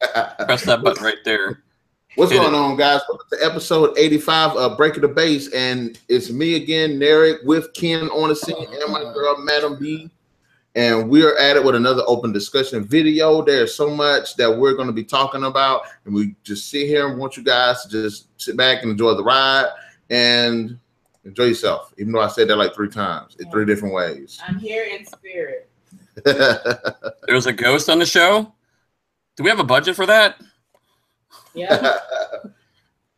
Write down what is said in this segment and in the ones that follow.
Press that button right there. What's going on, guys? Welcome to episode 85 of Breaking the Base, and it's me again, Narik, with Ken on the scene, and my girl, MademB. And we're at it with another open discussion video. There's so much that we're going to be talking about, and we just sit here and want you guys to just sit back and enjoy the ride and enjoy yourself. Even though I said that like 3 times in 3 different ways. I'm here in spirit. There's a ghost on the show. Do we have a budget for that? Yeah.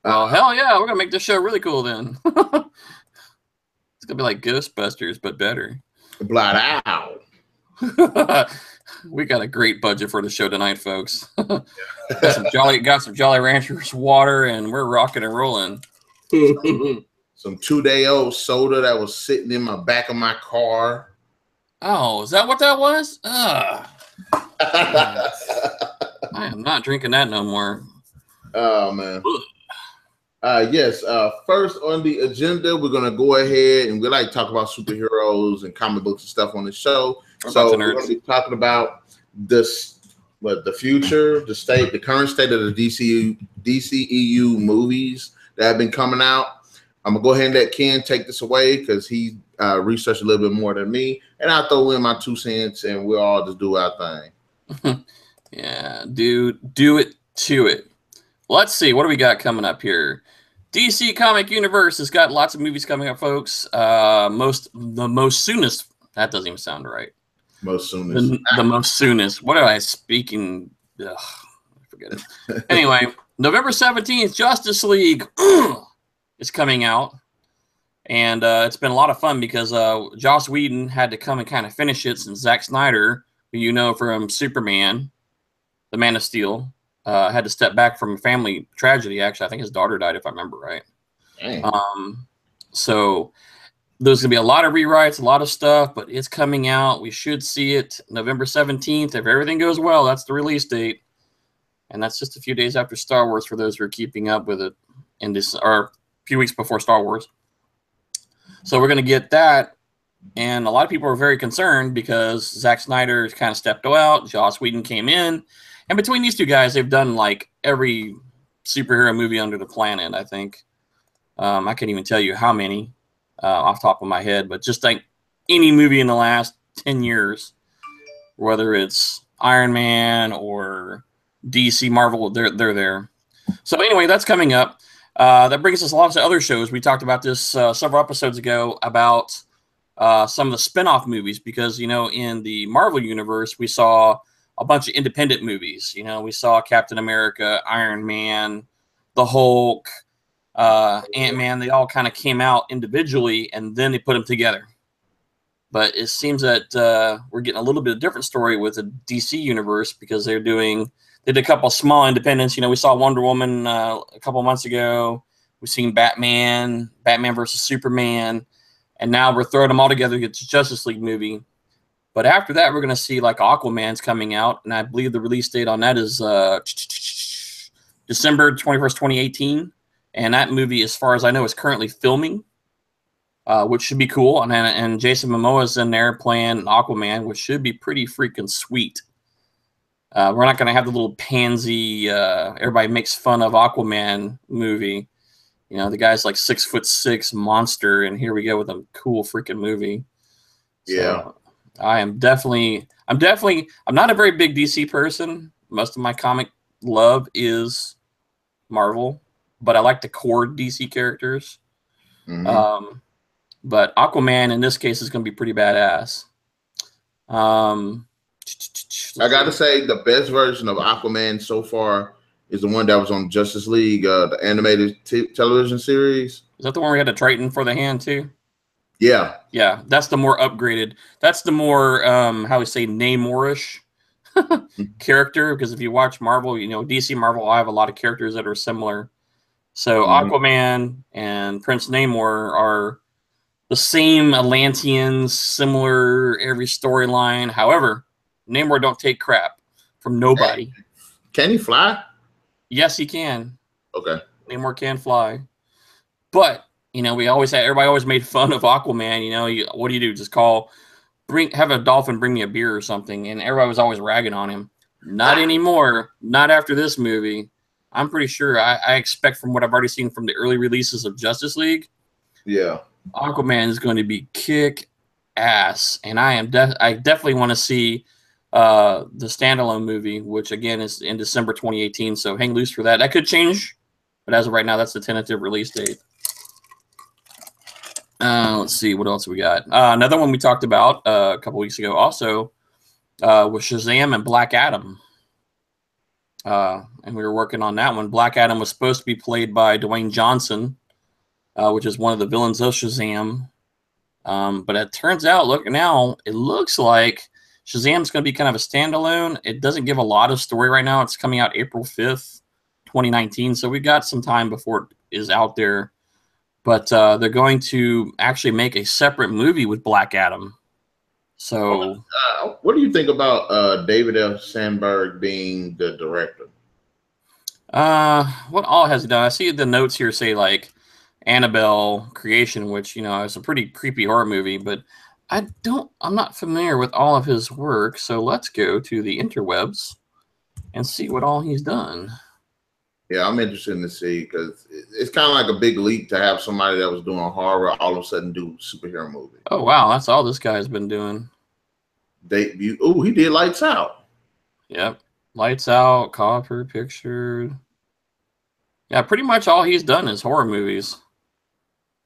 Oh, hell yeah. We're going to make this show really cool then. It's going to be like Ghostbusters, but better. Blot out. We got a great budget for the show tonight, folks. got some Jolly Ranchers water, and we're rocking and rolling. Some 2-day-old soda that was sitting in my back of my car. Oh, is that what that was? I am not drinking that no more. Oh, man. Yes. First on the agenda, we're going to go ahead and we like to talk about superheroes and comic books and stuff on the show. So we're going to be talking about the future, the current state of the DCEU movies that have been coming out. I'm going to go ahead and let Ken take this away because he researched a little bit more than me. And I'll throw in my 2 cents and we'll all just do our thing. Yeah, dude, do it to it. Let's see. What do we got coming up here? DC Comic Universe has got lots of movies coming up, folks. The most soonest. That doesn't even sound right. Most soonest. The most soonest. What am I speaking? Ugh, forget it. Anyway, November 17th, Justice League is coming out. And it's been a lot of fun because Joss Whedon had to come and kind of finish it since Zack Snyder, who you know from Superman, the Man of Steel, had to step back from a family tragedy. Actually, I think his daughter died, if I remember right. So there's going to be a lot of rewrites, a lot of stuff, but it's coming out. We should see it November 17th. If everything goes well, that's the release date. And that's just a few days after Star Wars for those who are keeping up with it, or a few weeks before Star Wars. So we're going to get that. And a lot of people are very concerned because Zack Snyder kind of stepped out. Joss Whedon came in. And between these 2 guys, they've done like every superhero movie under the planet, I think. I can't even tell you how many off the top of my head, but just like any movie in the last 10 years, whether it's Iron Man or DC, Marvel, they're there. So anyway, that's coming up. That brings us lots of other shows. We talked about this several episodes ago about some of the spin-off movies because, you know, in the Marvel universe, we saw a bunch of independent movies. You know, we saw Captain America, Iron Man, the Hulk, Ant-Man. They all kind of came out individually, and then they put them together. But it seems that we're getting a little bit of different story with the DC universe because they did a couple small independents. You know, we saw Wonder Woman a couple months ago. We've seen Batman versus Superman, and now we're throwing them all together to get the Justice League movie. But after that, we're going to see like Aquaman's coming out, and I believe the release date on that is December 21st, 2018. And that movie, as far as I know, is currently filming, which should be cool. And Jason Momoa's in there playing Aquaman, which should be pretty freaking sweet. We're not going to have the little pansy, everybody makes fun of Aquaman movie. You know, the guy's like 6'6" monster, and here we go with a cool freaking movie. Yeah. So, I'm not a very big DC person. Most of my comic love is Marvel, but I like the core DC characters. Mm-hmm. But Aquaman in this case is going to be pretty badass. I got to say the best version of Aquaman so far is the one that was on Justice League, the animated television series. Is that the one we had a Triton for the hand too? Yeah. Yeah, that's the more upgraded. That's the more, how we say, Namor-ish character. Because if you watch Marvel, you know, DC Marvel, I have a lot of characters that are similar. So Aquaman and Prince Namor are the same Atlanteans, similar every storyline. However, Namor don't take crap from nobody. Can he fly? Yes, he can. Okay. Namor can fly. But you know, everybody always made fun of Aquaman. You know, what do? Just have a dolphin bring me a beer or something, and everybody was always ragging on him. Not anymore. Not after this movie. I'm pretty sure. I expect from what I've already seen from the early releases of Justice League. Yeah. Aquaman is going to be kick ass, and I definitely want to see the standalone movie, which again is in December 2018. So hang loose for that. That could change, but as of right now, that's the tentative release date. Let's see what else we got. Another one we talked about a couple weeks ago also was Shazam and Black Adam. And we were working on that one. Black Adam was supposed to be played by Dwayne Johnson, which is one of the villains of Shazam. But it turns out, look now, it looks like Shazam's going to be kind of a standalone. It doesn't give a lot of story right now. It's coming out April 5th, 2019. So we got some time before it is out there. But they're going to actually make a separate movie with Black Adam. So, what do you think about David F. Sandberg being the director? What all has he done? I see the notes here say like Annabelle Creation, which is a pretty creepy horror movie, but I'm not familiar with all of his work. So let's go to the interwebs and see what all he's done. Yeah, I'm interested to see because it's kind of like a big leap to have somebody that was doing horror all of a sudden do superhero movie. Oh wow, that's all this guy's been doing. Oh, he did Lights Out. Yep, Lights Out, Copper Picture. Yeah, pretty much all he's done is horror movies.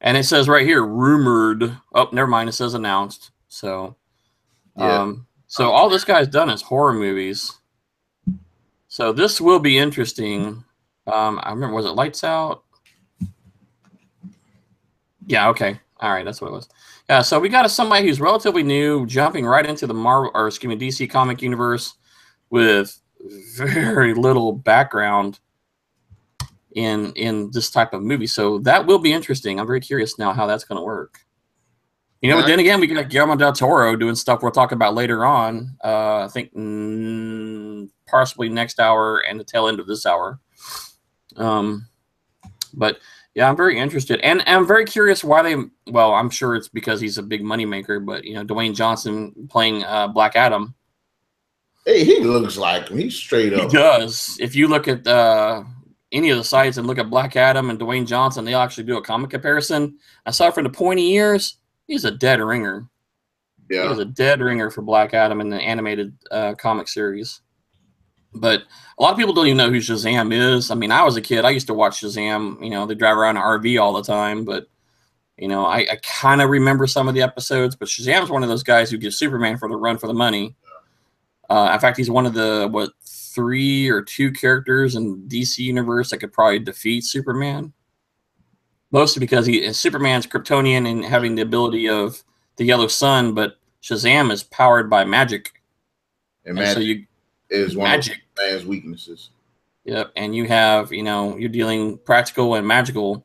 And it says right here, rumored. Oh, never mind. It says announced. So, yeah. So all this guy's done is horror movies. So this will be interesting. I remember, was it Lights Out? Yeah, okay. All right, that's what it was. Yeah, so we got somebody who's relatively new, jumping right into the DC comic universe with very little background in this type of movie. So that will be interesting. I'm very curious now how that's going to work. But then again, we got Guillermo del Toro doing stuff we'll talk about later on. I think possibly next hour and the tail end of this hour. But yeah, I'm very interested, and I'm very curious why they. Well, I'm sure it's because he's a big moneymaker. But Dwayne Johnson playing Black Adam. Hey, he looks like him. He's straight up. He does. If you look at any of the sites and look at Black Adam and Dwayne Johnson, they'll actually do a comic comparison. Aside from the pointy ears, he's a dead ringer. Yeah, he's a dead ringer for Black Adam in the animated comic series. But a lot of people don't even know who Shazam is. I mean, I was a kid. I used to watch Shazam. They drive around in an RV all the time. But, I kind of remember some of the episodes. But Shazam's one of those guys who gives Superman for the run for the money. In fact, he's one of the, 3 or 2 characters in DC Universe that could probably defeat Superman. Mostly because Superman's Kryptonian and having the ability of the yellow sun. But Shazam is powered by magic. And magic is one of man's weaknesses. Yep, and you have, you're dealing practical and magical.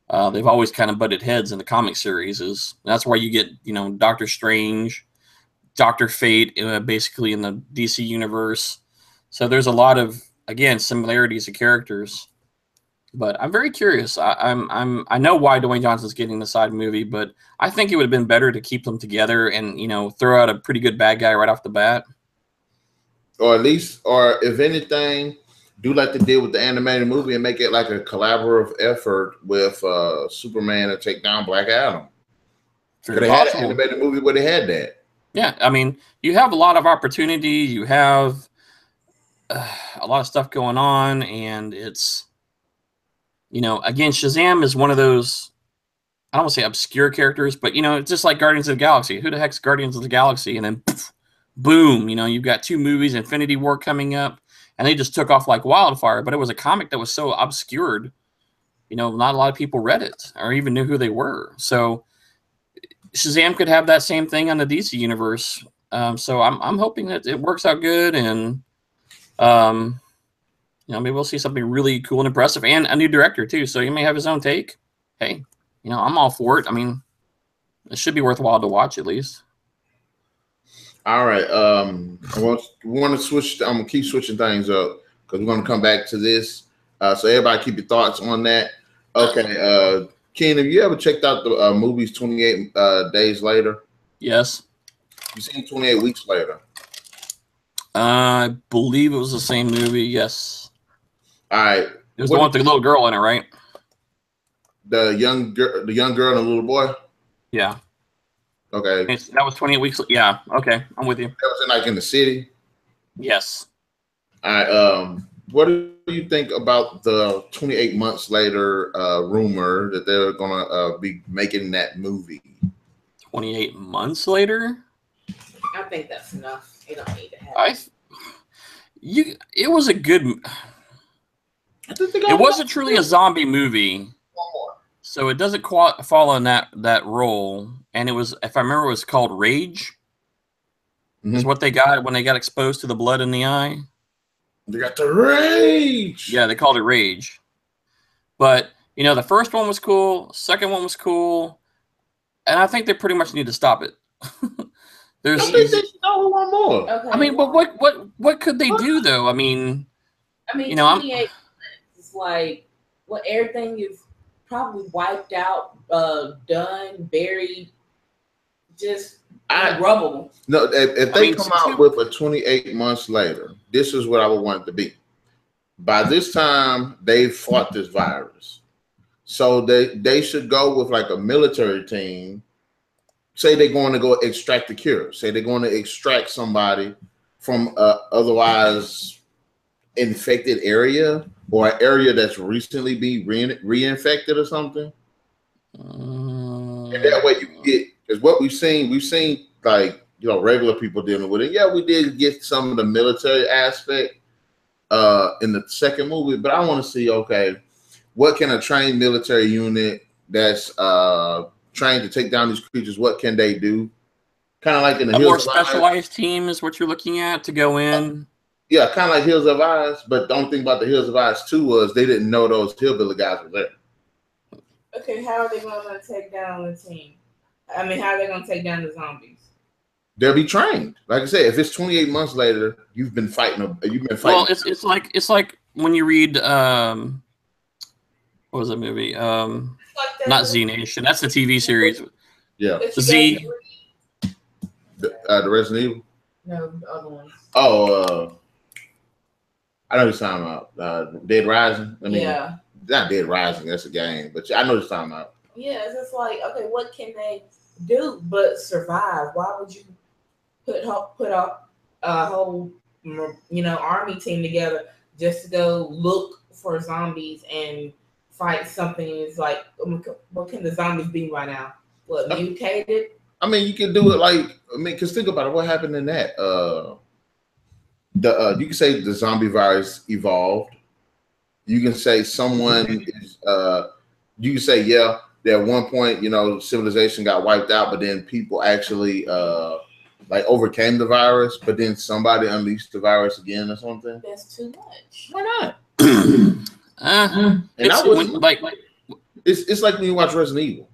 They've always kind of butted heads in the comic series. That's why you get, Doctor Strange, Dr. Fate, basically in the DC universe. So there's a lot of, again, similarities of characters. But I'm very curious. I know why Dwayne Johnson's getting the side movie, but I think it would have been better to keep them together and throw out a pretty good bad guy right off the bat. Or at least, or if anything, do like they did with the animated movie and make it like a collaborative effort with Superman to take down Black Adam. They had an animated movie where they had that. Yeah, I mean, you have a lot of opportunity. You have a lot of stuff going on, and it's, again, Shazam is one of those, I don't want to say obscure characters, but, it's just like Guardians of the Galaxy. Who the heck's Guardians of the Galaxy? And then, poof, boom, you've got 2 movies, Infinity War coming up, and they just took off like wildfire. But it was a comic that was so obscured, not a lot of people read it or even knew who they were. So Shazam could have that same thing on the DC universe. So I'm hoping that it works out good, and maybe we'll see something really cool and impressive, and a new director too. So he may have his own take. Hey, I'm all for it. I mean, it should be worthwhile to watch at least. All right. We want to switch. I'm gonna keep switching things up because we're gonna come back to this. So everybody, keep your thoughts on that. Okay. Ken, have you ever checked out the movies 28 Days Later? Yes. You seen 28 Weeks Later? I believe it was the same movie. Yes. All right. It was the one with the little girl in it, right? The young girl and the little boy. Yeah. Okay. That was 28 weeks. Yeah. Okay, I'm with you. That was in the city. Yes. All right. What do you think about the 28 months later rumor that they're gonna be making that movie? 28 months later? I think that's enough. You don't need to have. It was a good. It wasn't truly a zombie movie, so it doesn't fall in that role. And it was, if I remember, it was called Rage. Is what they got when they got exposed to the blood in the eye. They got the Rage. Yeah, they called it Rage. But the first one was cool. Second one was cool, and I think they pretty much need to stop it. I think they should go one more. Okay, I mean, but what could they do though? I mean, 28 is like everything is probably wiped out, done, buried, just rubble. No, if they come out with a 28 months later, this is what I would want it to be. By this time, they fought this virus, so they should go with like a military team. Say they're going to go extract the cure. Say they're going to extract somebody from otherwise infected area or an area that's recently been reinfected or something. And that way you get, because what we've seen like regular people dealing with it. Yeah, we did get some of the military aspect in the second movie, but I want to see, okay, what can a trained military unit that's trained to take down these creatures, what can they do? Kind of like in the more specialized team is what you're looking at to go in. Yeah, kind of like Hills of Eyes, but the only thing about the Hills of Eyes 2 was they didn't know those hillbilly guys were there. Okay, how are they going to take down the team? I mean, how are they going to take down the zombies? They'll be trained. Like I said, if it's 28 months later, you've been fighting. Well, it's like when you read what was that movie? Not Z Nation. That's the TV series. Yeah. Z. The Resident Evil. No, the other ones. Oh, I know what you're talking about. Dead Rising. I mean, yeah. Not Dead Rising. That's a game, but I know what you're talking about. Yeah, it's just like, okay, what can they do but survive? Why would you put a whole army team together just to go look for zombies and fight something? Is like, what can the zombies be right now? What, mutated? I mean, you can do it because think about it. What happened in that? You can say the zombie virus evolved. You can say someone is. You can say that at one point, civilization got wiped out, but then people actually overcame the virus, but then somebody unleashed the virus again or something. That's too much. Why not? And it's like when you watch Resident Evil,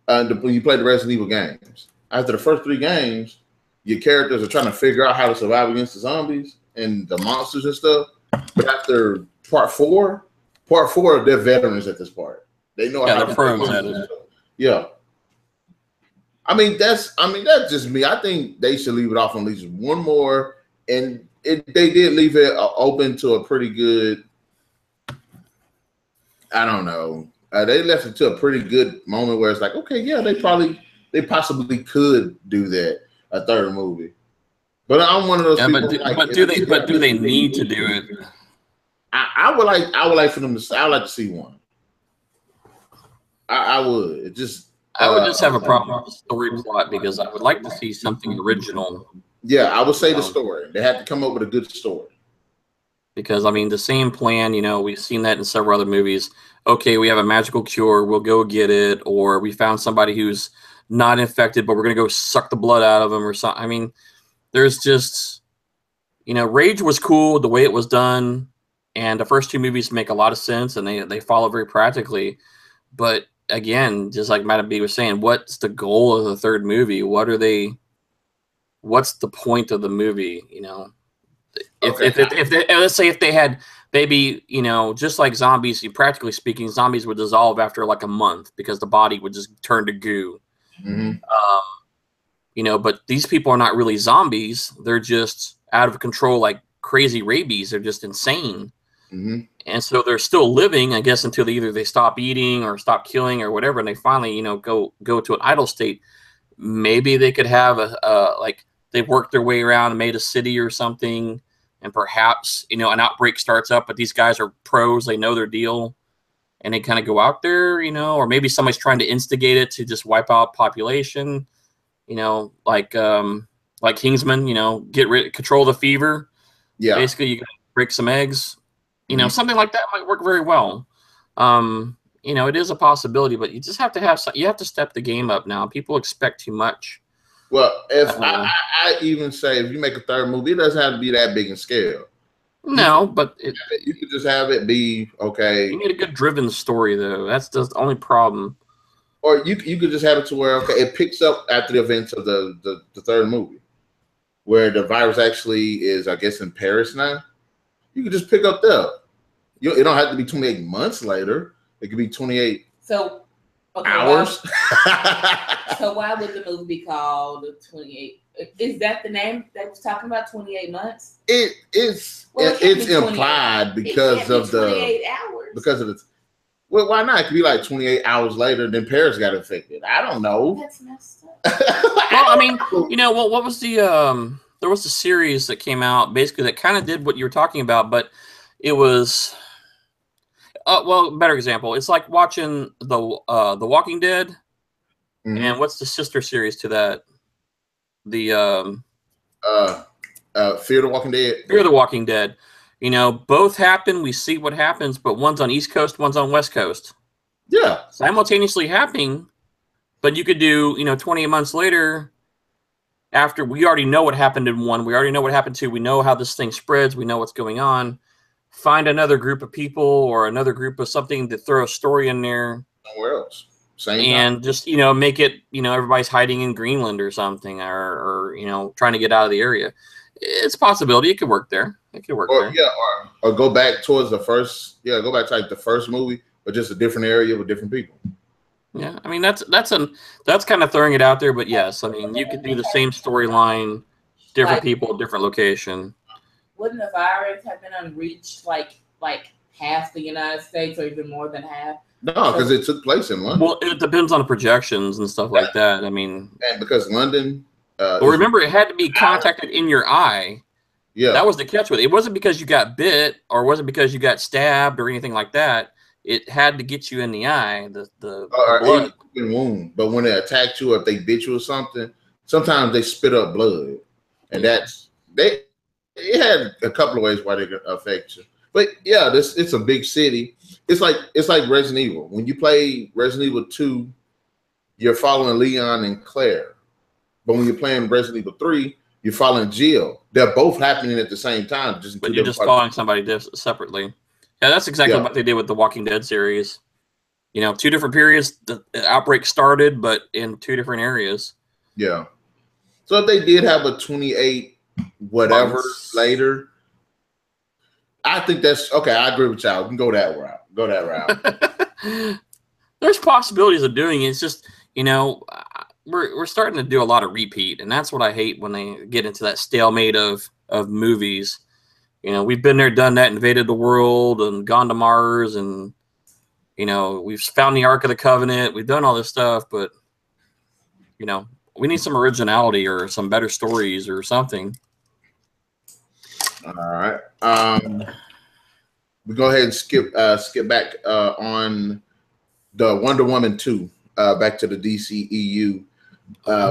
when you play the Resident Evil games. After the first 3 games, your characters are trying to figure out how to survive against the zombies and the monsters and stuff. But after part 4, they're veterans at this part. They know how to pros at it. Yeah. I mean, that's just me. I think they should leave it off on at least one more. And they did leave it open to a pretty good, I don't know. They left it to a pretty good moment where it's like, okay, yeah, they possibly could do that, a third movie. But I'm one of those people. But do they need to do it? I would like for them to. I would like to see one. I would. It just. I would just have a problem with the story plot because I would like to see something original. Yeah, I would say the story. They had to come up with a good story. Because I mean, the same plan. We've seen that in several other movies. Okay, we have a magical cure. We'll go get it, or we found somebody who's not infected, but we're gonna go suck the blood out of them or something. I mean, there's just, Rage was cool the way it was done, and the first 2 movies make a lot of sense, and they follow very practically. But again, just like MademB was saying, what's the goal of the third movie? What's the point of the movie? If let's say if they had maybe just like zombies, practically speaking, zombies would dissolve after like a month because the body would just turn to goo. Mm-hmm. But these people are not really zombies. They're just out of control, like crazy rabies. They're just insane. Mm-hmm. And so they're still living, I guess, until they stop eating or stop killing or whatever, and they finally, go to an idle state. Maybe they could have like they've worked their way around and made a city or something, and perhaps an outbreak starts up, but these guys are pros, they know their deal, and they kind of go out there, or maybe somebody's trying to instigate it to just wipe out population, like Kingsman, control the fever. Yeah, basically you gotta break some eggs. Something like that might work very well. It is a possibility, but you just have to step the game up now. People expect too much. Well, if I even say if you make a third movie, it doesn't have to be that big in scale. No, but you could just have it be okay. You need a good driven story, though. That's just the only problem. Or you could just have it to where it picks up after the events of the third movie, where the virus actually is, I guess, in Paris now. You could just pick up there. It don't have to be 28 months later. It could be 28 hours. So why would the movie be called 28? Is that the name that was talking about 28 months? It's implied because of the 28 hours. Because of the. Well, why not? It could be like 28 hours later, then Paris got infected. I don't know. That's messed up. Well, I mean, what was the there was a series that came out basically that kind of did what you were talking about, but it was better example. It's like watching the Walking Dead, mm-hmm. and what's the sister series to that? The Fear the Walking Dead. Fear the Walking Dead. Both happen. We see what happens, but one's on East Coast, one's on West Coast. Yeah, simultaneously happening, but you could do 28 months later. After we already know what happened in one, we already know what happened two. We know how this thing spreads. We know what's going on. Find another group of people or another group of something to throw a story in there. Somewhere else. Same and time. Just make it everybody's hiding in Greenland or something, or trying to get out of the area. It's a possibility. It could work there. It could work there. Yeah, or go back towards the first. Yeah, go back to like the first movie, but just a different area with different people. Yeah, I mean that's kind of throwing it out there, but yes, I mean you could do the same storyline, different people, different location. Wouldn't the virus have been unreached like half the United States or even more than half? No, because it took place in London. Well, it depends on the projections and stuff like that. I mean, and because London. Well, remember, it had to be contacted in your eye. Yeah, that was the catch with it. It wasn't because you got bit or wasn't because you got stabbed or anything like that. It had to get you in the eye, the blood. Wound. But when they attacked you or if they bit you or something, sometimes they spit up blood, and it had a couple of ways why they could affect you. But yeah, it's a big city. It's like Resident Evil. When you play Resident Evil 2, you're following Leon and Claire. But when you're playing Resident Evil 3, you're following Jill. They're both happening at the same time. But you're just following somebody separately. Yeah, that's exactly what they did with the Walking Dead series. 2 different periods. The outbreak started, but in 2 different areas. Yeah. So if they did have a 28 whatever later, I think that's okay. I agree with y'all. We can go that route. There's possibilities of doing it. It's just, we're starting to do a lot of repeat, and that's what I hate when they get into that stalemate of movies. We've been there, done that, invaded the world and gone to Mars, and we've found the Ark of the Covenant. We've done all this stuff, but we need some originality or some better stories or something. All right. We go ahead and skip back on the Wonder Woman 2, back to the DCEU.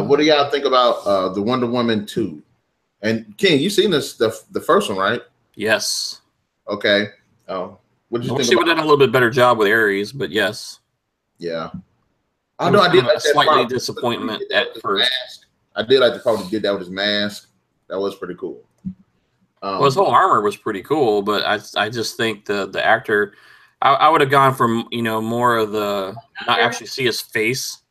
What do y'all think about the Wonder Woman 2? And King, you seen this the first one, right? Yes. Okay. Oh, what did you think? She would have done a little bit better job with Ares, but yes. Yeah. I know I did a slightly disappointment at first. I did like the part he did that with his mask. That was pretty cool. Well, his whole armor was pretty cool, but I just think the actor, I would have gone for more of the not actually see his face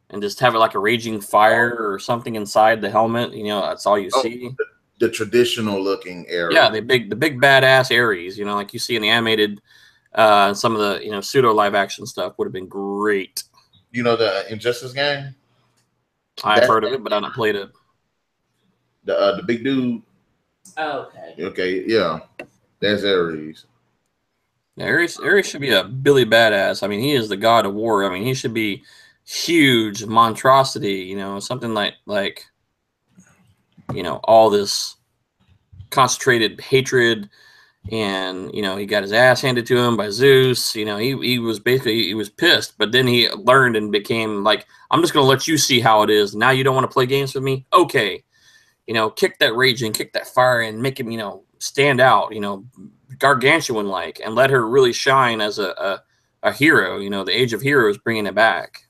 and just have it like a raging fire or something inside the helmet. That's all you see. The traditional looking Ares. Yeah, the big badass Ares. Like you see in the animated, some of the pseudo live action stuff would have been great. The Injustice game. I've heard of it, but I've not played it. The big dude Okay. Okay, yeah, that's Ares. Yeah, Ares should be a Billy Badass. I mean, he is the god of war. I mean, he should be huge monstrosity. You know, something like you know, all this concentrated hatred, and you know, he got his ass handed to him by Zeus. You know, he was basically, he was pissed, but then he learned and became like, I'm just gonna let you see how it is. Now you don't want to play games with me? Okay. You know, kick that rage and kick that fire and make him, you know, stand out, you know, gargantuan like, and let her really shine as a hero. You know, the Age of Heroes, bringing it back.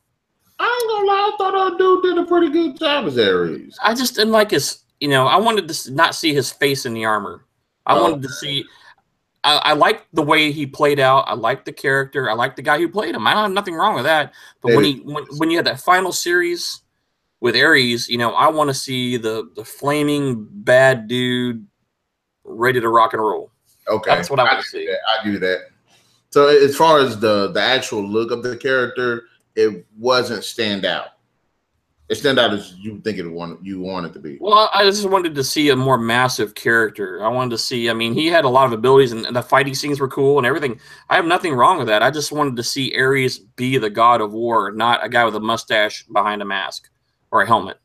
I ain't gonna lie, I thought our dude did a pretty good job as Ares. I just didn't like his, you know, I wanted to not see his face in the armor. I wanted to see, I liked the way he played out. I liked the character. I liked the guy who played him. I don't have nothing wrong with that. But when you had that final series with Ares, you know, I want to see the flaming bad dude ready to rock and roll. Okay, that's what I want to see. I give you that. So as far as the actual look of the character, it wasn't stand out. It stand out as you think you want it to be. Well, I just wanted to see a more massive character. I wanted to see, I mean, he had a lot of abilities, and the fighting scenes were cool and everything. I have nothing wrong with that. I just wanted to see Ares be the god of war, not a guy with a mustache behind a mask or a helmet.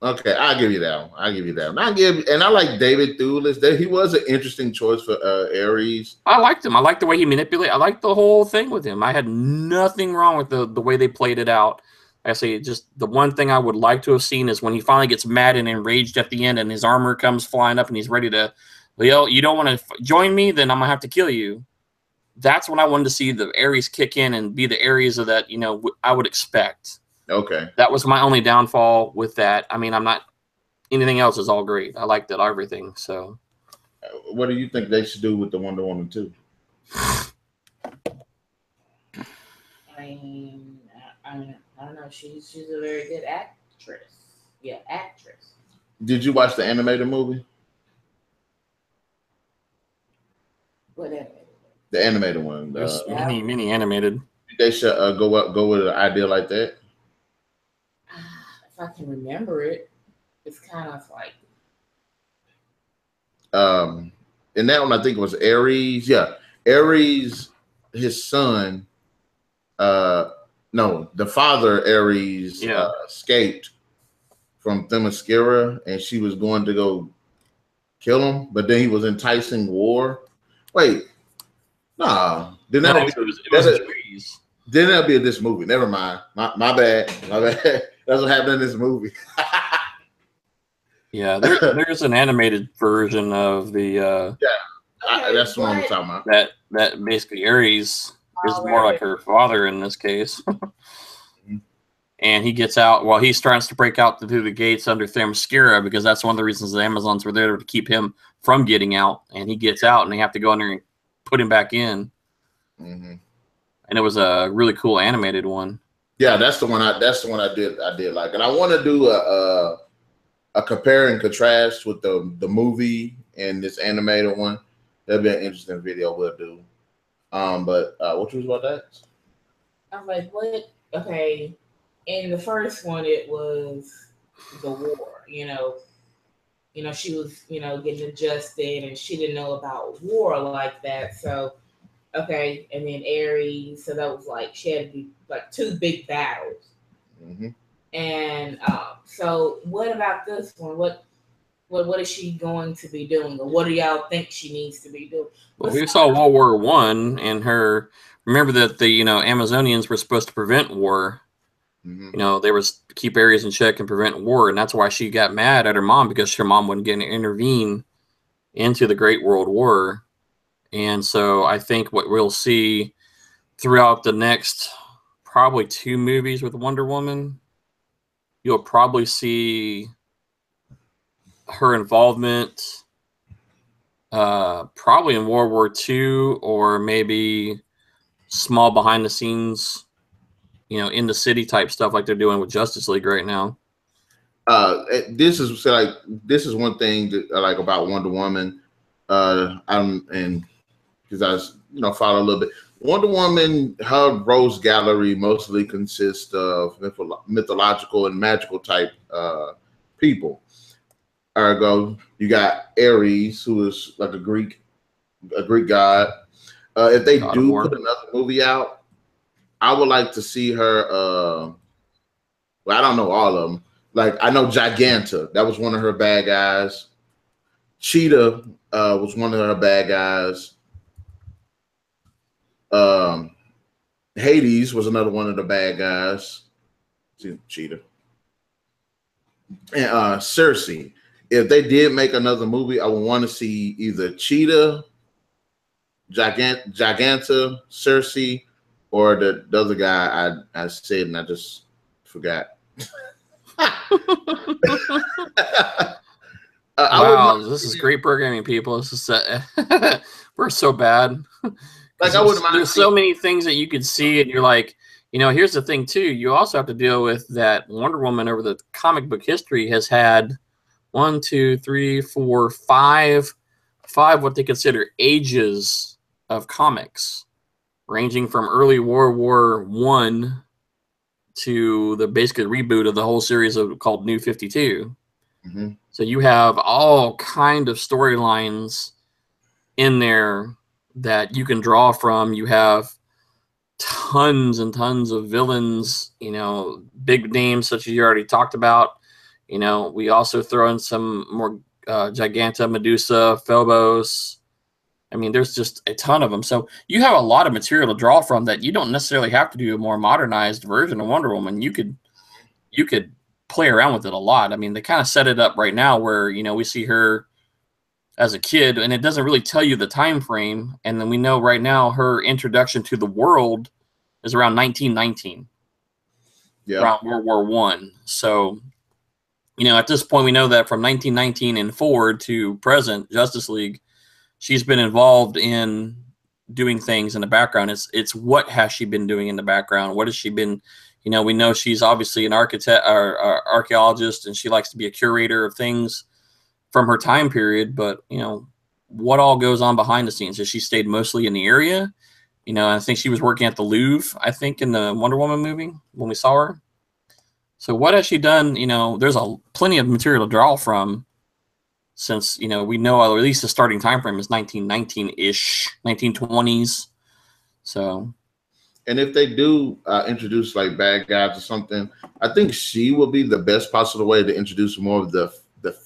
Okay, I'll give you that one. I'll give you that one. I like David Thewlis. He was an interesting choice for Ares. I liked him. I liked the way he manipulated. I liked the whole thing with him. I had nothing wrong with the way they played it out. I say, just the one thing I would like to have seen is when he finally gets mad and enraged at the end, and his armor comes flying up, and he's ready to, well, you don't want to join me, then I'm gonna have to kill you. That's when I wanted to see the Ares kick in and be the Ares of that, you know, I would expect. Okay. That was my only downfall with that. I mean, I'm not, anything else is all great. I liked it, everything. So, what do you think they should do with the Wonder Woman 2? I don't know. She's a very good actress. Yeah, actress. Did you watch the animated movie? What animated? The animated one. There's mini animated. They should go with an idea like that. If I can remember it, it's kind of like. And that one I think was Ares. Yeah, Ares, his son. No, the father Ares escaped from Themyscira, and she was going to go kill him, but then he was enticing war. Wait, nah. Didn't that be in this movie? Never mind. My bad. My bad. That's what happened in this movie. Yeah, there's an animated version of the. That's the one I'm talking about. That basically Ares is more like her father in this case. And he gets out. Well, he starts to break out through the gates under Themyscira, because that's one of the reasons the Amazons were there, to keep him from getting out. And he gets out, and they have to go in there and put him back in. And it was a really cool animated one. Yeah, that's the one I did like. And I want to do a compare and contrast with the movie and this animated one. That'd be an interesting video we'll do. But what was about that? I'm like, what? Okay. In the first one, it was the war. You know, she was, getting adjusted, and she didn't know about war like that. So, okay. And then Ares, so that was like, she had to do like 2 big battles. And so what about this one? What is she going to be doing, or what do y'all think she needs to be doing? Well, we saw World War I, and her. Remember that the Amazonians were supposed to prevent war. They were keep areas in check and prevent war, and that's why she got mad at her mom, because her mom wouldn't get to intervene into the Great World War. And so I think what we'll see throughout the next probably 2 movies with Wonder Woman, you'll probably see her involvement probably in World War II, or maybe small behind the scenes, in the city type stuff like they're doing with Justice League right now. This is one thing that I like about Wonder Woman. And because I follow a little bit. Wonder Woman, her rose gallery mostly consists of mythological and magical type people. Ergo, you got Ares, who is like a Greek god. If they do put another movie out, I would like to see her. Well, I don't know all of them. Like I know Giganta, that was one of her bad guys. Cheetah was one of her bad guys. Hades was another one of the bad guys. Cheetah. And Cersei. If they did make another movie, I would want to see either Cheetah, Giganta, Cersei, or the other guy I said and I just forgot. Wow, this is great programming, people. This is we're so bad. Like I wouldn't mind. There's so many things that you could see, and you're like, you know, here's the thing too. You also have to deal with that Wonder Woman over the comic book history has had 1, 2, 3, 4, 5 what they consider ages of comics, ranging from early World War I to the basically reboot of the whole series called New 52. Mm-hmm. So you have all kind of storylines in there that you can draw from. You have tons and tons of villains, you know, big names such as you already talked about. You know, we also throw in some more Giganta, Medusa, Phobos. I mean, there's just a ton of them. So you have a lot of material to draw from that you don't necessarily have to do a more modernized version of Wonder Woman. You could play around with it a lot. I mean, they kind of set it up right now where, you know, we see her as a kid and it doesn't really tell you the time frame. And then we know right now her introduction to the world is around 1919. Yeah. Around World War I. So, you know, at this point, we know that from 1919 and forward to present, Justice League, she's been involved in doing things in the background. It's what has she been doing in the background? What has she been, you know, we know she's obviously an architect or archaeologist, and she likes to be a curator of things from her time period. But, you know, what all goes on behind the scenes? Has she stayed mostly in the area? You know, I think she was working at the Louvre, I think, in the Wonder Woman movie when we saw her. So what has she done? You know, there's plenty of material to draw from, since, you know, we know at least the starting time frame is 1919-ish, 1920s. So, and if they do introduce like bad guys or something, I think she will be the best possible way to introduce more of the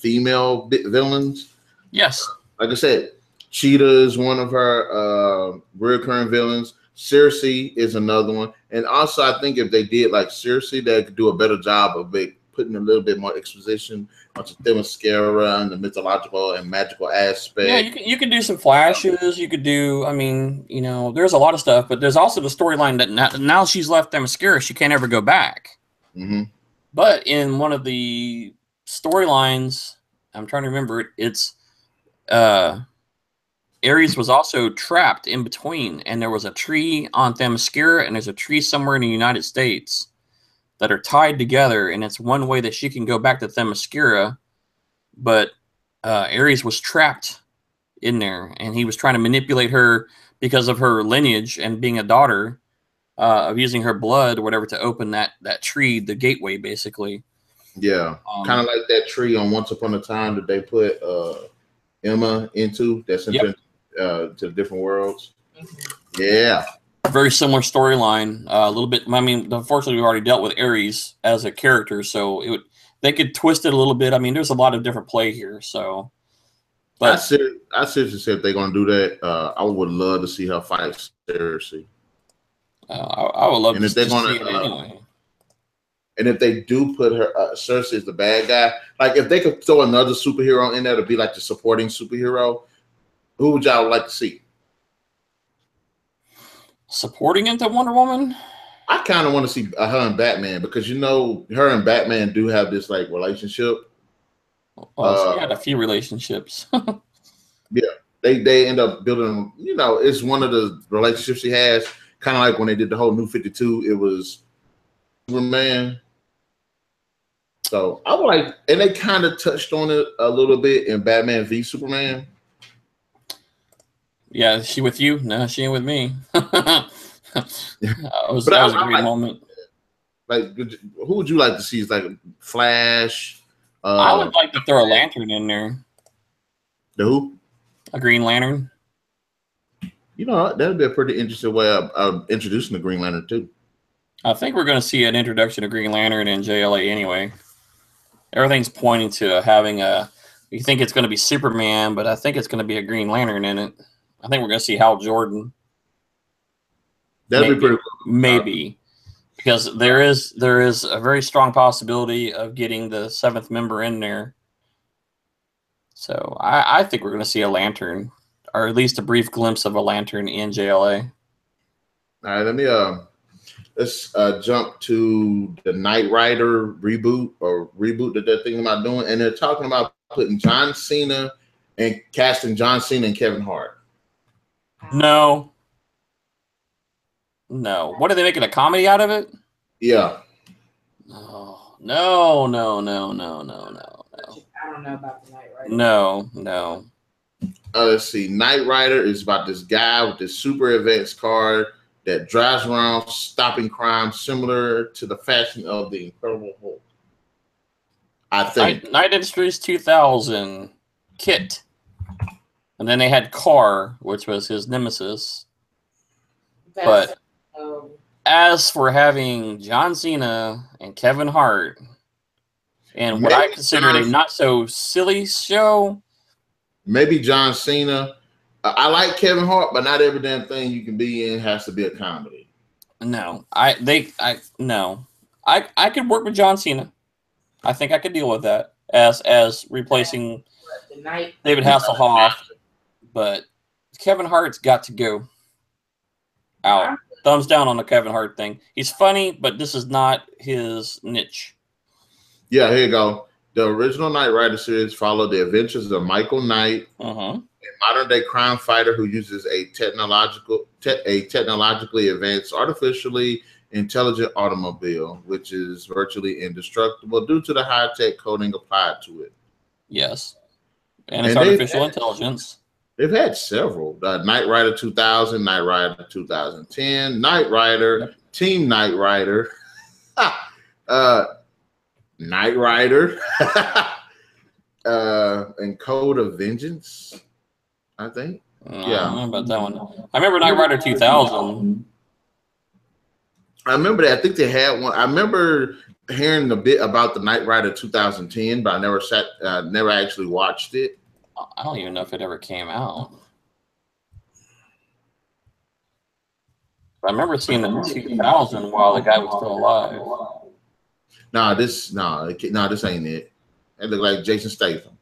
female villains. Yes, like I said, Cheetah is one of her recurring villains. Cersei is another one, and also I think if they did like Cersei, they could do a better job of putting a little bit more exposition onto Themyscira and the mythological and magical aspect. Yeah, you could do some flashes. You could do, I mean, you know, there's a lot of stuff, but there's also the storyline that now she's left Themyscira, she can't ever go back. Mm-hmm. But in one of the storylines, I'm trying to remember it, it's Ares was also trapped in between, and there was a tree on Themyscira, and there's a tree somewhere in the United States that are tied together, and it's one way that she can go back to Themyscira, but Ares was trapped in there, and he was trying to manipulate her because of her lineage and being a daughter, of using her blood or whatever to open that tree, the gateway, basically. Yeah, kind of like that tree on Once Upon a Time that they put Emma into, that's into to the different worlds. Yeah. Very similar storyline, a little bit. I mean, unfortunately, we already dealt with Ares as a character, so they could twist it a little bit. I mean, there's a lot of different play here. So, but I seriously said if they're gonna do that, I would love to see her fight Cersei. I would love to see it anyway. And if they do put her Cersei as the bad guy, like if they could throw another superhero in there to be like the supporting superhero, who would y'all like to see? Supporting into Wonder Woman? I kind of want to see her and Batman, because, you know, her and Batman do have this like relationship. Well, she had a few relationships. Yeah, they end up building, you know, it's one of the relationships she has, kind of like when they did the whole New 52, it was Superman. So I would like, and they kind of touched on it a little bit in Batman v Superman. Yeah, is she with you? No, she ain't with me. That was a great moment. Like, who would you like to see? Is like Flash, I would like to throw a lantern in there. The who? A Green Lantern. You know, that would be a pretty interesting way of introducing the Green Lantern too. I think we're going to see an introduction of Green Lantern in JLA anyway. Everything's pointing to having a. You think it's going to be Superman, but I think it's going to be a Green Lantern in it. I think we're going to see Hal Jordan. That'd be pretty cool. Maybe. Because there is a very strong possibility of getting the 7th member in there. So I think we're going to see a lantern, or at least a brief glimpse of a lantern in JLA. All right, let's jump to the Knight Rider reboot that they're thinking about doing, and they're talking about putting John Cena and casting John Cena and Kevin Hart. No. What are they making a comedy out of it? Yeah. No. I don't know about the Knight Rider. No. Let's see. Knight Rider is about this guy with this super advanced car that drives around stopping crime, similar to the fashion of the Incredible Hulk. I think. Night Industries 2000, Kit. And then they had Car, which was his nemesis. But as for having John Cena and Kevin Hart and what I considered a not so silly show. Maybe John Cena. I like Kevin Hart, but not every damn thing you can be in has to be a comedy. No. I could work with John Cena. I think I could deal with that as replacing David Hasselhoff. But Kevin Hart's got to go out. Thumbs down on the Kevin Hart thing. He's funny, but this is not his niche. Yeah, here you go. The original Knight Rider series followed the adventures of Michael Knight, a modern-day crime fighter who uses a technologically advanced, artificially intelligent automobile, which is virtually indestructible due to the high-tech coding applied to it. Yes, and it's artificial intelligence. They've had several. Knight Rider 2000, Knight Rider 2010, Knight Rider, Team Knight Rider, Knight Rider, and Code of Vengeance, I think. I don't know about that one. I remember Knight Rider 2000. I remember that. I think they had one. I remember hearing a bit about the Knight Rider 2010, but I never actually watched it. I don't even know if it ever came out. I remember seeing it in 2000 while the guy was still alive. This ain't it. It looked like Jason Statham.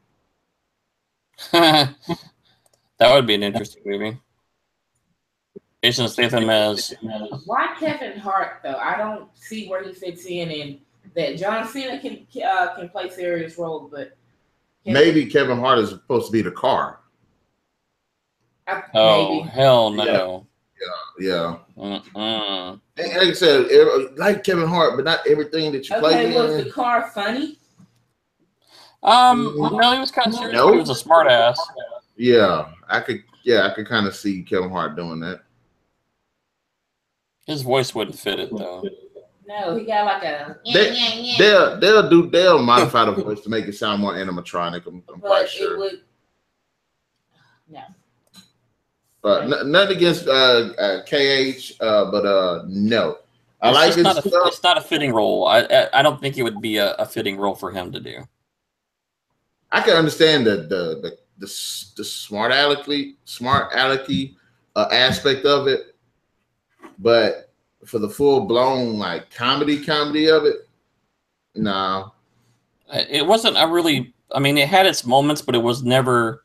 That would be an interesting movie. Jason Statham as. Why Kevin Hart though? I don't see where he fits in that. John Cena can play serious roles, but maybe Kevin Hart is supposed to be the car. Maybe. Hell no. Yeah. And like I said, like Kevin Hart, but not everything that you play in. Was the car funny? No, he was kind of serious. He was a smart ass. Yeah, I could kind of see Kevin Hart doing that. His voice wouldn't fit it though. No, he got like a. They'll modify the voice to make it sound more animatronic. I'm quite sure. No. But nothing against KH, but no. I like his stuff. It's not a fitting role. I don't think it would be a fitting role for him to do. I can understand the smart alecky aspect of it, but for the full blown like comedy of it, no. It wasn't a really. I mean, it had its moments, but it was never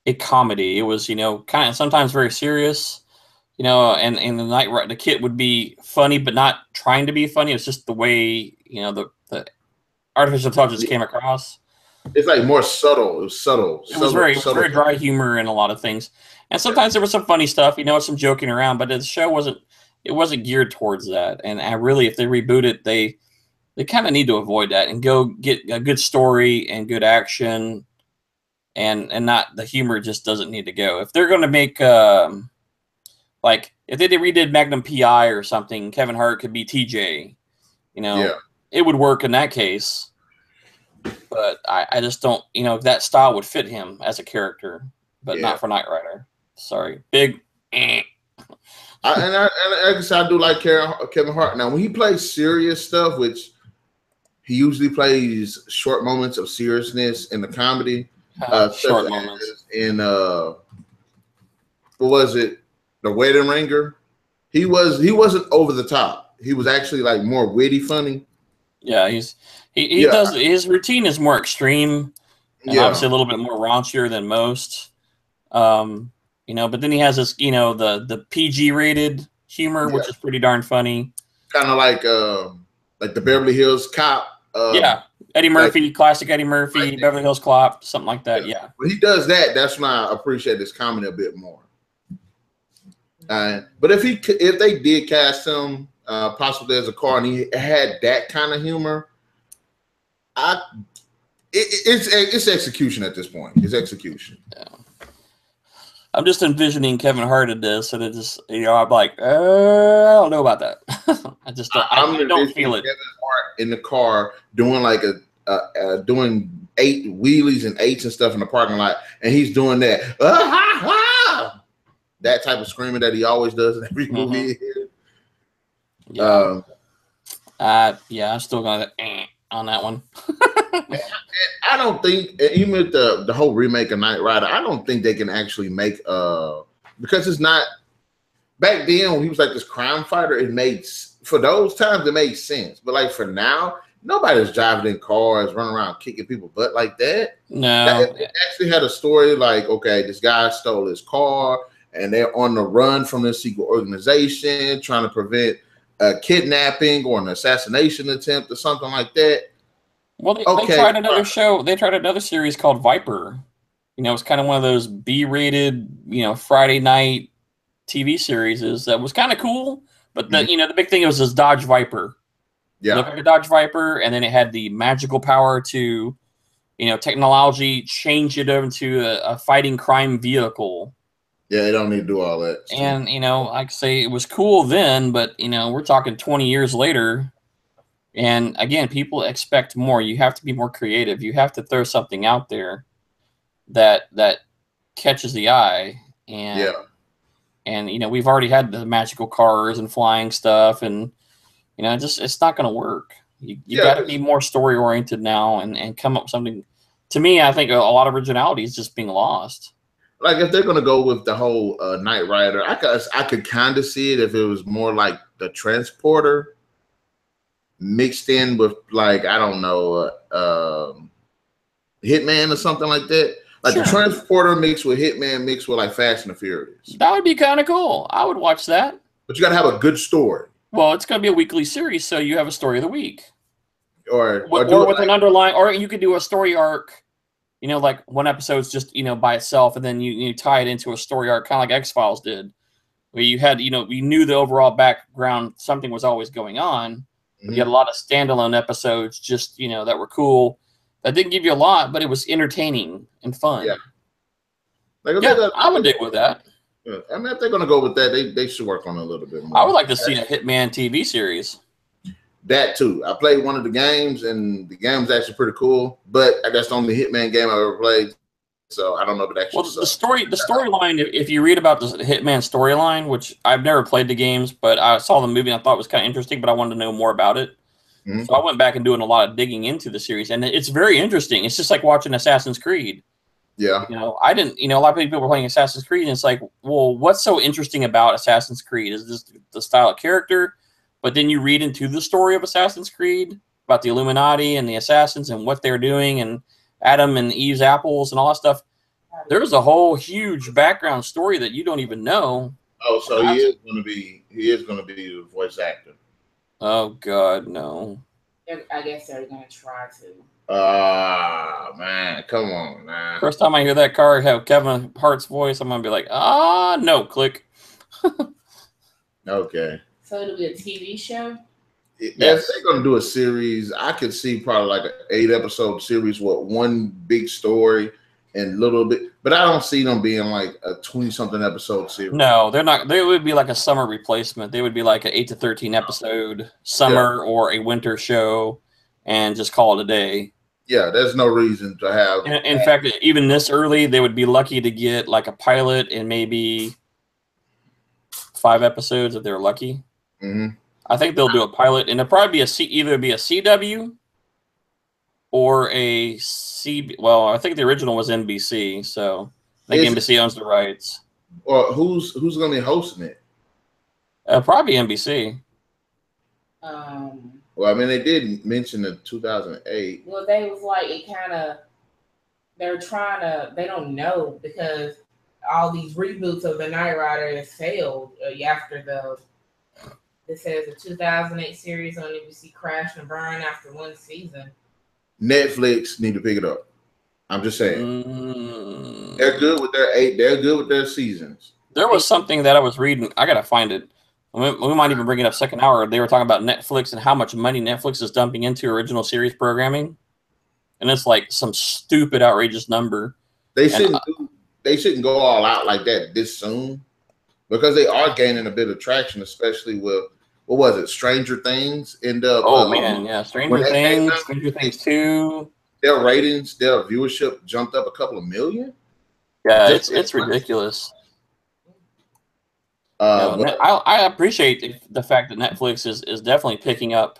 a comedy. It was, kind of sometimes very serious, and the kid would be funny, but not trying to be funny. It's just the way, the artificial intelligence came across. It's like more subtle. It was subtle. It was very dry humor in a lot of things. And sometimes there was some funny stuff, some joking around, but the show wasn't geared towards that. And really, if they reboot it, they kind of need to avoid that and go get a good story and good action. And not the humor just doesn't need to go. If they're going to make like if they redid Magnum PI or something, Kevin Hart could be TJ. It would work in that case. but I just don't, that style would fit him as a character, but not for Knight Rider. Sorry, big. And I guess I do like Kevin Hart. Now, when he plays serious stuff, which he usually plays short moments of seriousness in the comedy, short moments. In what was it, The Wedding Ringer? He wasn't over the top. He was actually like more witty, funny. Yeah, he does. His routine is more extreme, and obviously a little bit more raunchier than most. But then he has this, the PG rated humor, which is pretty darn funny. Kind of like the Beverly Hills Cop. Eddie Murphy, classic Eddie Murphy, Beverly Hills Cop, something like that. Yeah. When he does that, that's when I appreciate his comedy a bit more. But if they did cast him possibly as a car and he had that kind of humor, it's execution at this point. It's execution. Yeah. I'm just envisioning Kevin Hart in this, and it just, I'm like, I don't know about that. I just don't. I don't feel it. Kevin Hart in the car doing like doing 8 wheelies and 8s and stuff in the parking lot, and he's doing that. That type of screaming that he always does in every movie. I'm still gonna on that one. I don't think, even with the whole remake of Knight Rider, I don't think they can actually make because it's not, back then when he was like this crime fighter, it made, for those times it made sense. But like for now, nobody's driving in cars, running around kicking people butt like that. No. It actually had a story like, okay, this guy stole his car and they're on the run from this secret organization trying to prevent a kidnapping or an assassination attempt or something like that. Well, they tried another show. They tried another series called Viper. It's kind of one of those B-rated, Friday night TV series that was kind of cool. But the big thing was this Dodge Viper. Yeah, look like a Dodge Viper, and then it had the magical power to, technology change it over into a fighting crime vehicle. Yeah, they don't need to do all that. And like I say, it was cool then, but we're talking 20 years later. And again, people expect more. You have to be more creative. You have to throw something out there that catches the eye. And we've already had the magical cars and flying stuff, and it's not going to work. You got to be more story oriented now and come up with something. To me, I think a lot of originality is just being lost. Like if they're going to go with the whole Knight Rider, I could kind of see it if it was more like the Transporter mixed in with, like, I don't know, Hitman or something like that. Like the Transporter mixed with Hitman mixed with like Fast and the Furious. That would be kind of cool. I would watch that. But you got to have a good story. Well, it's going to be a weekly series, so you have a story of the week. Or with an underlying, or you could do a story arc, like one episode's just, by itself, and then you tie it into a story arc, kind of like X-Files did, where you had, you knew the overall background, something was always going on. You had a lot of standalone episodes just, that were cool. That didn't give you a lot, but it was entertaining and fun. Yeah. I would dig with that. Yeah. I mean, if they're going to go with that, they should work on it a little bit more. I would like to see a Hitman TV series. That too. I played one of the games, and the game's actually pretty cool. But that's the only Hitman game I've ever played. So I don't know if it actually. Well, the storyline. If you read about the Hitman storyline, which I've never played the games, but I saw the movie and I thought it was kind of interesting, but I wanted to know more about it. So I went back and doing a lot of digging into the series, and it's very interesting. It's just like watching Assassin's Creed. Yeah. I didn't. A lot of people were playing Assassin's Creed, and it's like, well, what's so interesting about Assassin's Creed? Is this the style of character? But then you read into the story of Assassin's Creed about the Illuminati and the assassins and what they're doing, and Adam and Eve's apples and all that stuff. There's a whole huge background story that you don't even know. Oh, so he is going to be the voice actor. Oh God, no. I guess they're going to try to. Man, come on, man. First time I hear that car have Kevin Hart's voice, I'm going to be like, no, click. Okay. So it'll be a TV show? If they're going to do a series, I could see probably like an 8-episode series with one big story and little bit, but I don't see them being like a 20-something episode series. No, they're not. They would be like a summer replacement. They would be like an 8 to 13 episode summer or a winter show, and just call it a day. Yeah, there's no reason to have. In fact, even this early, they would be lucky to get like a pilot and maybe 5 episodes if they're lucky. Mm-hmm. I think they'll do a pilot, and it'll probably be either be a CW or a C. Well, I think the original was NBC, so I think NBC owns the rights. Or who's going to be hosting it? Probably NBC. Well, I mean, they did mention the 2008. Well, they was like, they're trying to, they don't know because all these reboots of the Knight Rider has failed after it says the 2008 series on NBC crashed and burned after 1 season. Netflix need to pick it up. I'm just saying. They're good with their 8. They're good with their seasons. There was something that I was reading. I got to find it. We might even bring it up second hour. They were talking about Netflix and how much money Netflix is dumping into original series programming. And it's like some stupid, outrageous number. They shouldn't go all out like that this soon because they are gaining a bit of traction, especially with, what was it, Stranger Things? Stranger Things 2. Their ratings, their viewership jumped up a couple of million. Yeah, it's ridiculous. I appreciate the fact that Netflix is definitely picking up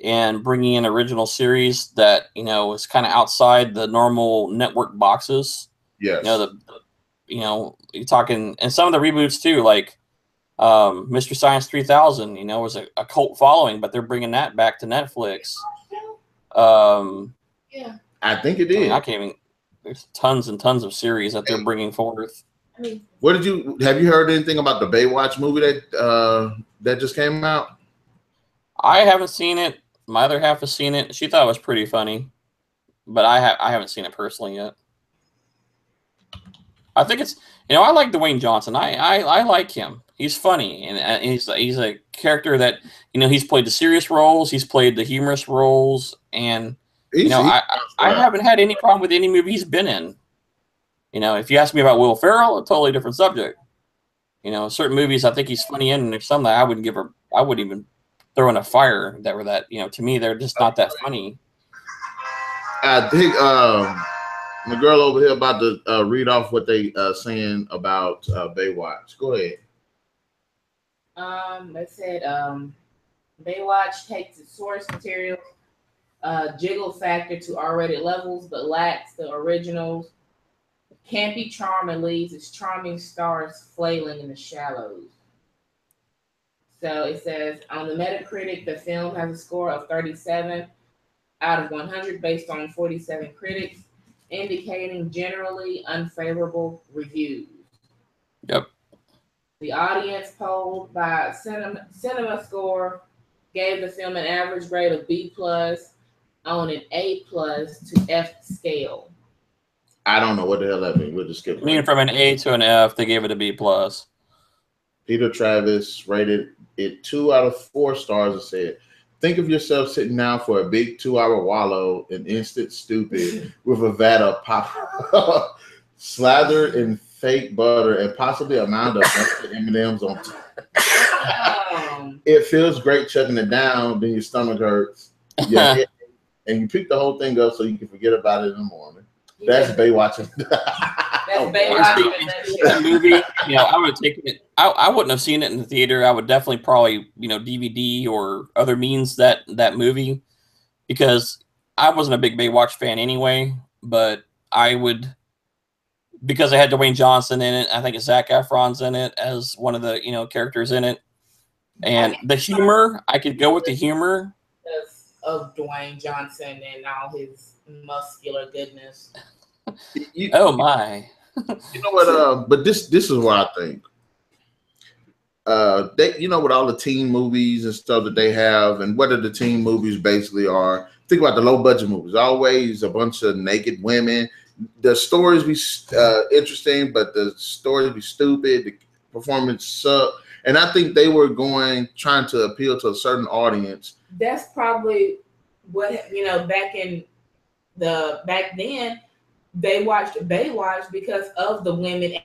and bringing in original series that is kind of outside the normal network boxes. Yes. You're talking, and some of the reboots too, like Mystery Science 3000. Was a cult following, but they're bringing that back to Netflix. Yeah, I think it is. I can't even. There's tons and tons of series that they're bringing forth. Have you heard anything about the Baywatch movie that just came out? I haven't seen it. My other half has seen it. She thought it was pretty funny, but I haven't seen it personally yet. I think it's I like Dwayne Johnson. I like him. He's funny, and he's a character that he's played the serious roles, he's played the humorous roles, and I haven't had any problem with any movie he's been in. If you ask me about Will Ferrell, a totally different subject. Certain movies I think he's funny in, and there's some that I wouldn't even throw in a fire that were that, to me, they're just not that funny. I think the girl over here about to read off what they saying about Baywatch. Go ahead. They said Baywatch takes its source material, jiggle factor to R-rated levels, but lacks the originals. Campy charm and leaves its charming stars flailing in the shallows. So it says on the Metacritic, the film has a score of 37 out of 100 based on 47 critics, indicating generally unfavorable reviews. Yep. The audience polled by Cinema Score gave the film an average grade of B+ on an A+ to F scale. I don't know what the hell that means. We'll just skip it. I mean, from an A to an F, they gave it a B+. Peter Travis rated it 2 out of 4 stars and said, "Think of yourself sitting down for a big 2-hour wallow in instant stupid with a vat of pop slathered in fake butter and possibly a mound of M&Ms on top. It feels great chugging it down, then your stomach hurts. And you pick the whole thing up so you can forget about it in the morning." That's Baywatch. That's Baywatch. That movie, I would have taken it. I wouldn't have seen it in the theater. I would definitely probably, DVD or other means that movie, because I wasn't a big Baywatch fan anyway. But I would, because I had Dwayne Johnson in it. I think Zac Efron's in it as one of the characters in it, and the humor. I could go with the humor of Dwayne Johnson and all his muscular goodness. Oh my! You know what? But this is what I think. They, with all the teen movies and stuff that they have, and what the teen movies basically are. Think about the low budget movies. Always a bunch of naked women. The stories be interesting, but the stories be stupid. The performance suck. And I think they were trying to appeal to a certain audience. That's probably what back then they watched Baywatch because of the women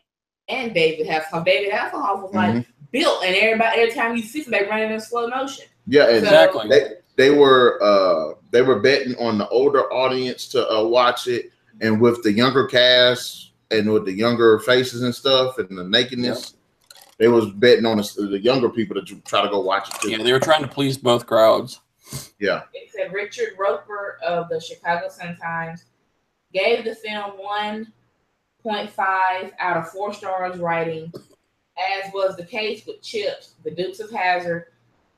and David Hasselhoff. David Hasselhoff was like built, and every time you see somebody running in slow motion. Yeah, exactly. they were betting on the older audience to watch it, and with the younger cast and with the younger faces and stuff and the nakedness, they was betting on the younger people to try to go watch it too. Yeah, they were trying to please both crowds. Yeah. It said Richard Roper of the Chicago Sun-Times gave the film 1.5 out of 4 stars, writing, as was the case with Chips, The Dukes of Hazzard,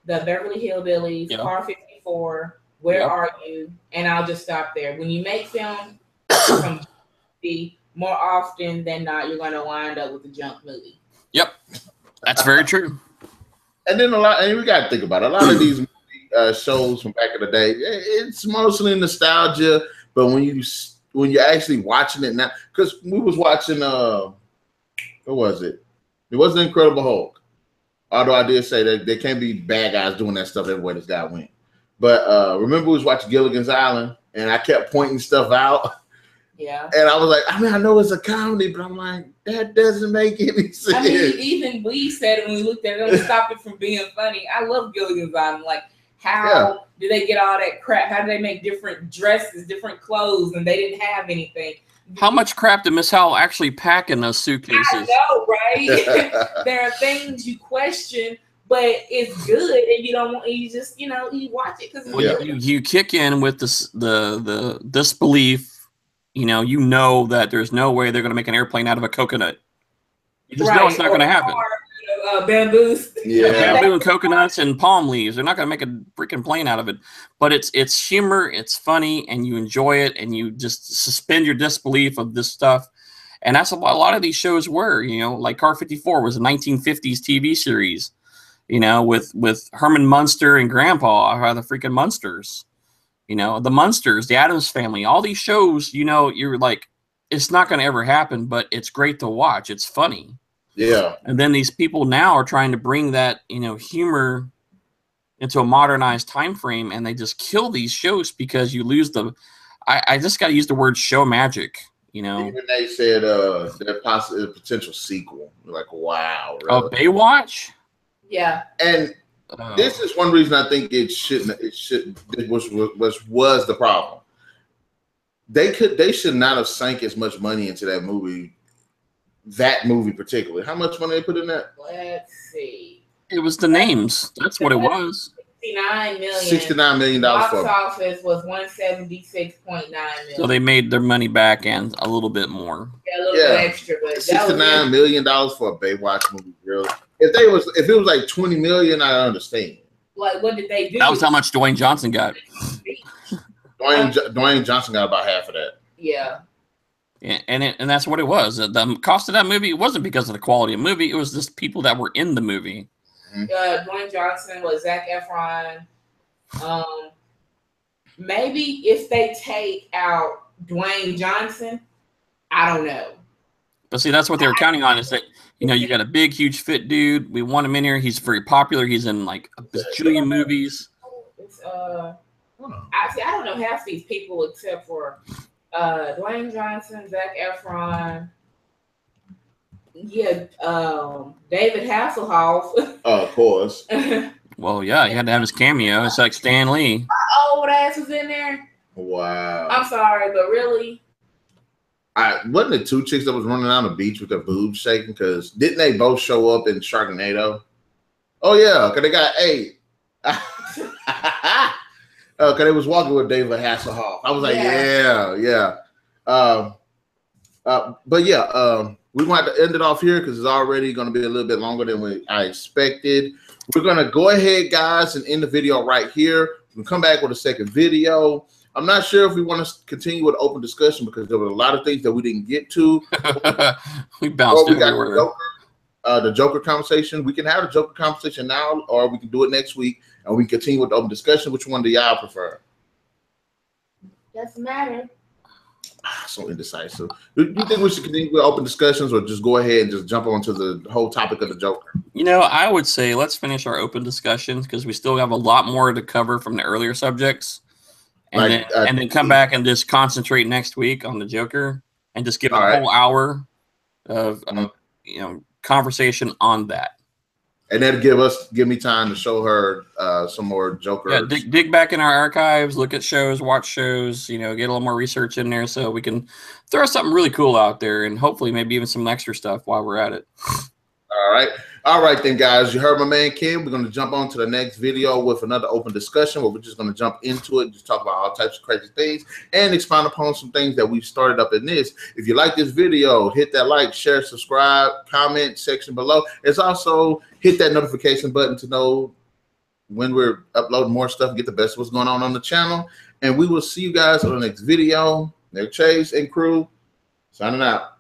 The Beverly Hillbillies, Car 54, Where Are You? And I'll just stop there. When you make film from more often than not, you're going to wind up with a junk movie. Yep, that's very true. And then we got to think about it. A lot of these shows from back in the day, it's mostly nostalgia. But when you're actually watching it now, because we was watching, what was it? It was The Incredible Hulk. Although I did say that there can't be bad guys doing that stuff everywhere this guy went. But remember we was watching Gilligan's Island, and I kept pointing stuff out. Yeah. And I was like, I mean, I know it's a comedy, but I'm like, that doesn't make any sense. I mean, even we said it when we looked at it, don't stop it from being funny. I love Gilligan's Island. Like, how do they get all that crap? How do they make different dresses, different clothes, and they didn't have anything? How much crap did Miss Howell actually pack in those suitcases? I know, right? There are things you question, but it's good, and you don't want. You just, you watch it because you kick in with the disbelief. You know that there's no way they're going to make an airplane out of a coconut. You just know it's not going to happen. Bamboos. Yeah, bamboo and coconuts and palm leaves. They're not going to make a freaking plane out of it. But it's humor, it's funny, and you enjoy it, and you just suspend your disbelief of this stuff. And that's what a lot of these shows were. Like Car 54 was a 1950s TV series. With Herman Munster and Grandpa, the freaking Munsters. The Munsters, the Addams Family, all these shows, you're like, it's not going to ever happen, but it's great to watch. It's funny. Yeah. And then these people now are trying to bring that, humor into a modernized time frame, and they just kill these shows because you lose the, I just got to use the word show magic, Even they said there possibly a potential sequel. Like, wow. Really? Oh, Baywatch? Yeah. And this is one reason I think it shouldn't. Was the problem. They should not have sank as much money into that movie. That movie particularly. How much money they put in that? Let's see. It was the names. That's what it was. $69 million. Box office was $176.9 million. So they made their money back and a little bit more. Yeah, a little bit extra, but $69 million for a Baywatch movie, really. If it was like $20 million, I understand. Like, what did they do? That was how much Dwayne Johnson got. Dwayne Johnson got about half of that. Yeah. Yeah, and that's what it was. The cost of that movie, it wasn't because of the quality of the movie. It was just people that were in the movie. Dwayne Johnson was Zac Efron. Maybe if they take out Dwayne Johnson, I don't know. But see, that's what they were counting on, is that, you got a big, huge, fit dude. We want him in here. He's very popular. He's in like a bajillion movies. I don't know half these people except for Dwayne Johnson, Zac Efron. Yeah, David Hasselhoff. Of course. Well, yeah, he had to have his cameo. It's like Stan Lee. My old ass was in there. Wow. I'm sorry, but really? Wasn't it 2 chicks that was running on the beach with their boobs shaking? Because didn't they both show up in Sharknado? Oh, yeah, because they got 8. Because they was walking with David Hasselhoff. I was like, yeah. But yeah, we're going to have to end it off here because it's already going to be a little bit longer than I expected. We're going to go ahead, guys, and end the video right here. We'll come back with a second video. I'm not sure if we want to continue with open discussion because there were a lot of things that we didn't get to. We bounced everywhere. The Joker conversation. We can have the Joker conversation now, or we can do it next week, and we can continue with the open discussion. Which one do y'all prefer? Doesn't matter. So indecisive. Do you think we should continue with open discussions, or just go ahead and just jump onto the whole topic of the Joker? I would say let's finish our open discussions because we still have a lot more to cover from the earlier subjects. And then come back and just concentrate next week on the Joker and just give a whole hour of conversation on that. and that'll give me time to show her some more Joker. Yeah, dig back in our archives, look at shows, watch shows, you know, get a little more research in there so we can throw something really cool out there, and hopefully maybe even some extra stuff while we're at it. All right then, guys. You heard my man Ken. We're going to jump on to the next video with another open discussion where we're just going to jump into it, just talk about all types of crazy things and expound upon some things that we've started up in this. If you like this video, hit that like, share, subscribe, comment section below. It's also hit that notification button to know when we're uploading more stuff, get the best of what's going on the channel. And we will see you guys on the next video. Narik Chase and crew signing out.